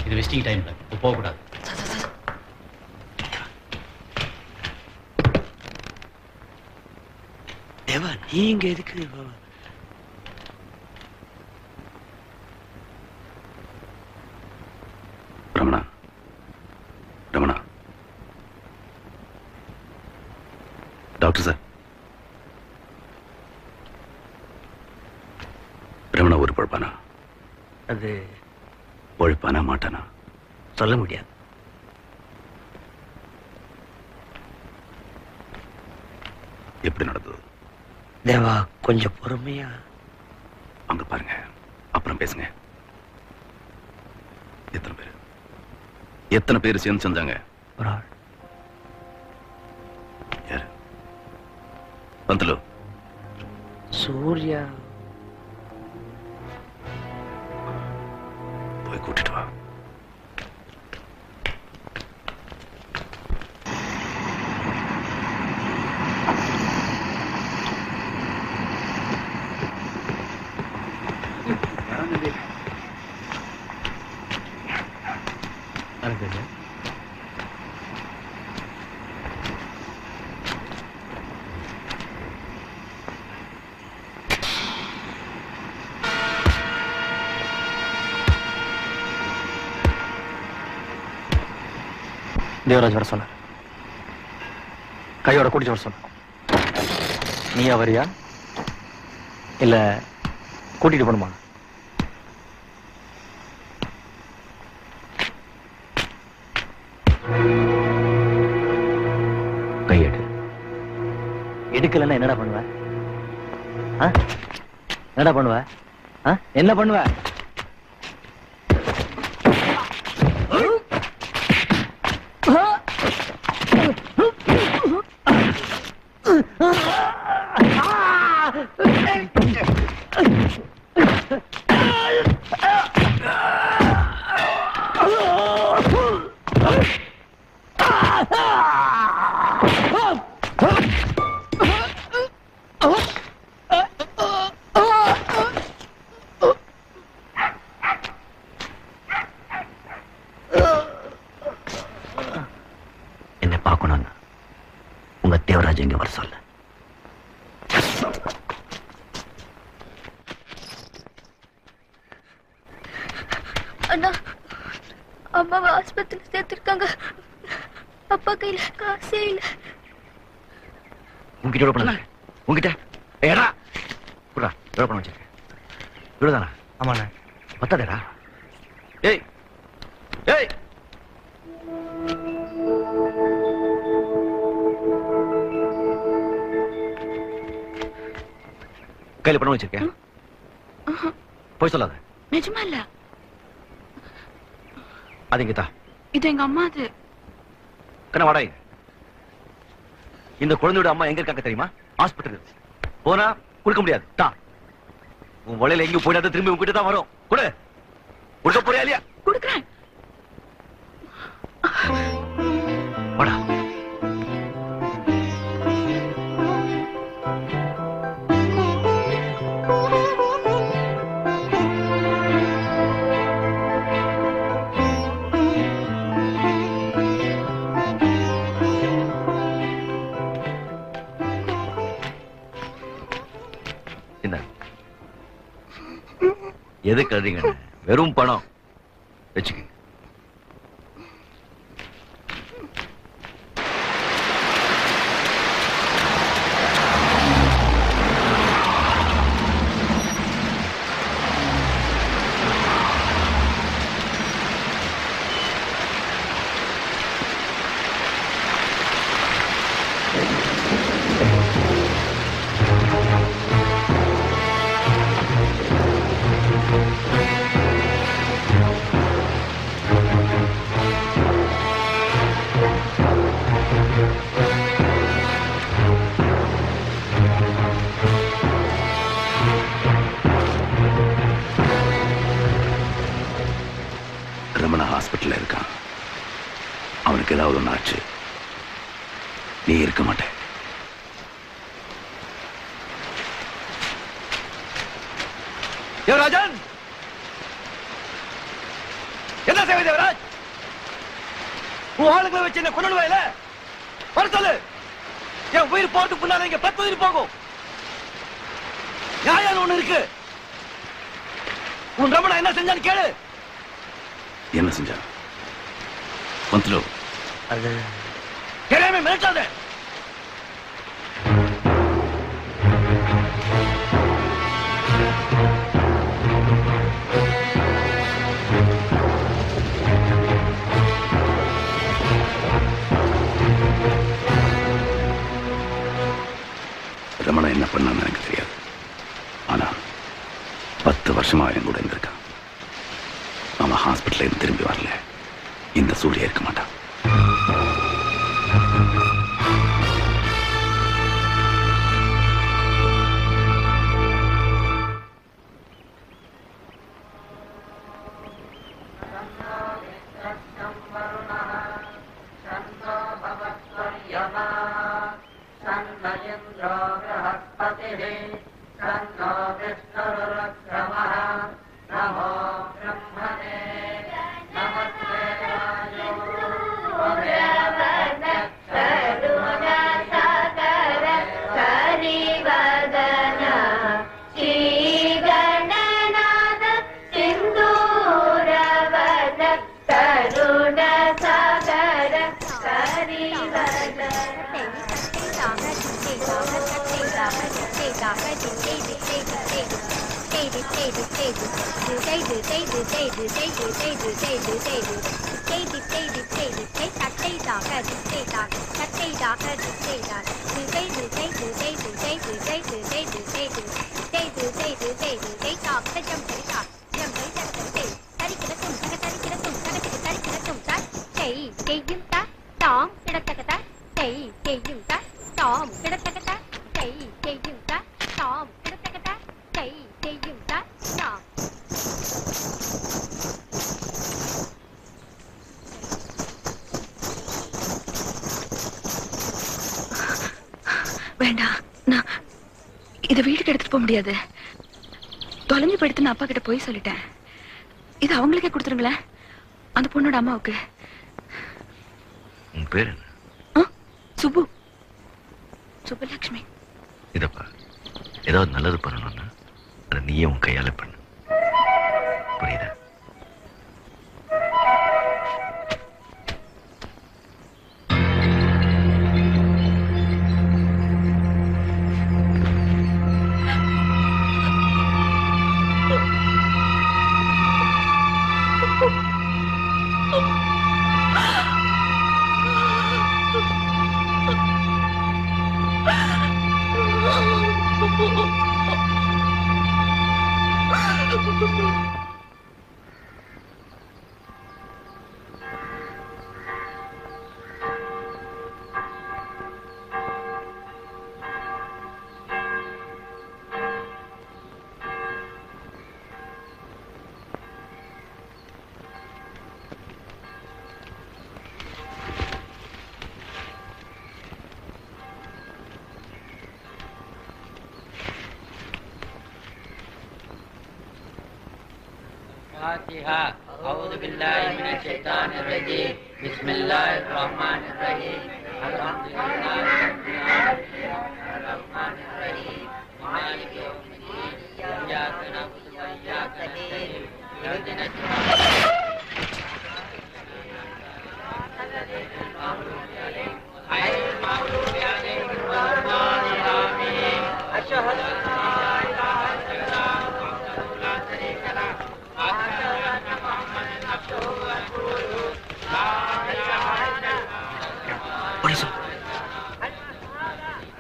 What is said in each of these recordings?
இது வெஸ்டிங் டைம்ல போகக்கூடாது. தேவா நீங்க எதுக்கு? ரமணா, ரமணா, டாக்டர் சார், ரமணா ஒரு பழப்பானா? அது ஒழிப்பானா மாட்டானா சொல்ல முடியாது. எப்படி நடந்தது? தேவா கொஞ்சம் பொறுமையா அங்க பாருங்க, அப்புறம் பேசுங்க. எத்தனை பேர் சேர்ந்து செஞ்சாங்க? ஒரு ஆள். யாரு? பந்தலு. சூர்யா. போய் கூட்டிட்டு வா. தேவராஜ் வர சொன்னார். கையோட கூட்டிட்டு வர சொன்னார். நீயா வரியா இல்ல கூட்டிட்டு போணுமா? கையெடு. எடுக்கலன்னா என்னடா பண்ணுவ? என்னடா பண்ணுவ? என்ன பண்ணுவ? என்ன பார்க்கணும்னா உங்க தேவராஜ் இங்க வர சொல்ல. அண்ணா, அம்மாவை ஆஸ்பத்திரியில் சேர்த்திருக்காங்க. அப்பா கையில காசே இல்ல. உங்ககிட்ட எவ்வளவு பண்ணல? உங்ககிட்ட ஏடா புறா எவ்வளவு பண்ண வச்சிருக்க? இவ்வளவுதானா? ஆமாண்ணா. பத்தாதேடா. ஏய் ஏய், கையில பணம் வச்சிருக்கேன். போய் சொல்லாத. நிஜமா இல்ல. அது இங்கதா. இது எங்க அம்மா. அது கண்ணா வாடா. இந்த குழந்தையோட அம்மா எங்க இருக்காங்க தெரியுமா? ஆஸ்பத்திரி. போனா கொடுக்க முடியாது. தா. உன் வலையில எங்க போயிடாத, திரும்பி உங்ககிட்ட தான் வரும். கொடு. கொடுக்க போறியா இல்லையா? கொடுக்குறேன். வாடா. எதுக்கு அழுறீங்க? வெறும் பணம் வச்சுக்க. ஹாஸ்பிட்டல்ல இருக்கான். அவனுக்கு ஏதாவது ஒன்று ஆச்சு, நீ இருக்க மாட்டே. ராஜன், என்ன செய்வே தேவராஜ்? உன் ஆளுங்களை வச்சு என்ன கொண்டுடுவாயில? வர சொல்லு. என் உயிர் போட்டு பின்னால இங்க 10 உயிர் போகும். நியாயம் ஒண்ணு இருக்கு. உன் ரமணா என்ன செஞ்சான்னு கேளு. என்ன செஞ்சா? பந்துலு, அது கேளாமே மிரட்டாத. ரமணா என்ன பண்ணான்னு எனக்கு தெரியாது. ஆனா 10 வருஷமா என் கூட இருந்திருக்கான். அவன் ஹாஸ்பிட்டல்ல இருந்து திரும்பி வரல, இந்த சூழ்நிலை இருக்க மாட்டான். வேண்டாம், நான் இதை வீட்டுக்கு எடுத்துட்டு போக முடியாது. தொலைஞ்சு போயிடுத்து நான் அப்பா கிட்ட போய் சொல்லிட்டேன். இது அவங்களுக்கே கொடுத்துருங்களேன், அந்த பொண்ணோட அம்மாவுக்கு. உன் பேர் என்ன? சுப்பு, சுப்புலட்சுமி. இதப்பா, ஏதாவது நல்லது பண்ணணும்னா அதை நீயே உன் கையால பண்ணு. புரியுதா? أعوذ بالله من الشيطان الرجيم بسم الله الرحمن الرحيم الحمد لله رب العالمين الرحمن الرحيم مالك يوم الدين إياك نعبد وإياك نستعين اهدنا الصراط غير المغضوب عليهم ولا الضالين آمين. أشهد أن لا إله إلا الله وحده لا شريك له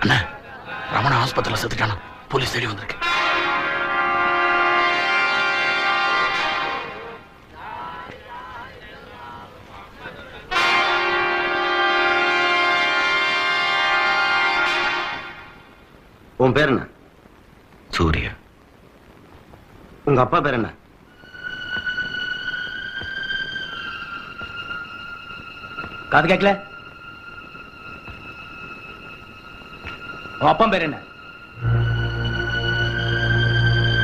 அண்ணா, ரமணா ஆஸ்பத்திரியில் செத்துட்டானா? போலீஸ் தேடி வந்திருக்கு. உன் பேர் என்ன? சூர்யா. உங்க அப்பா பேர் என்ன? காது கேட்கல? உன் அப்பா பேர் என்ன?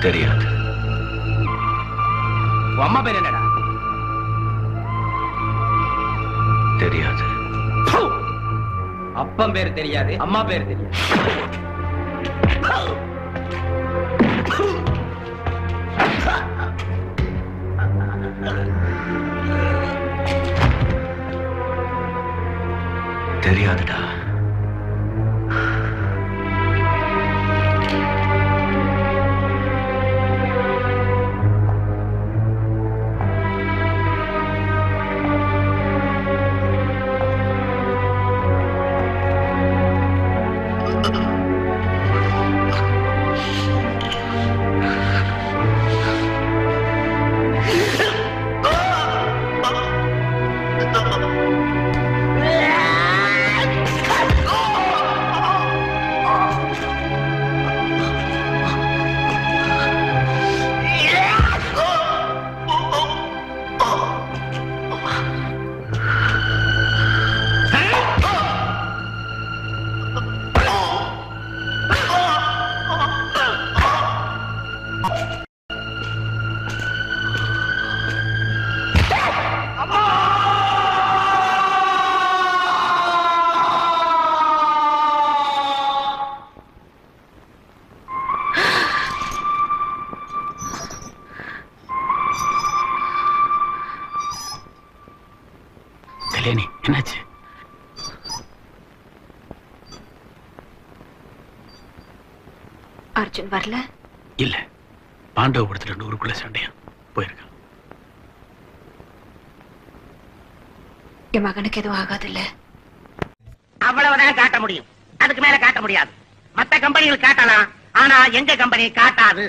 தெரியாது. உன் அம்மா பேர் என்னடா? தெரியாது. அப்பன் பேரு தெரியாது, அம்மா பேரு தெரியாது. தெரியாதுடா. என்னாச்சு? அர்ஜுன் வரல? இல்ல, பாண்டவபுரத்துல ஊருக்குள்ள சண்டையா போயிருக்கான். என் மகனுக்கு எதுவும் ஆகாது இல்ல? அவ்வளவுதான் காட்ட முடியும், அதுக்கு மேல காட்ட முடியாது. மத்த கம்பெனிகள் காட்டலாம், ஆனா எங்க கம்பெனி காட்டாது.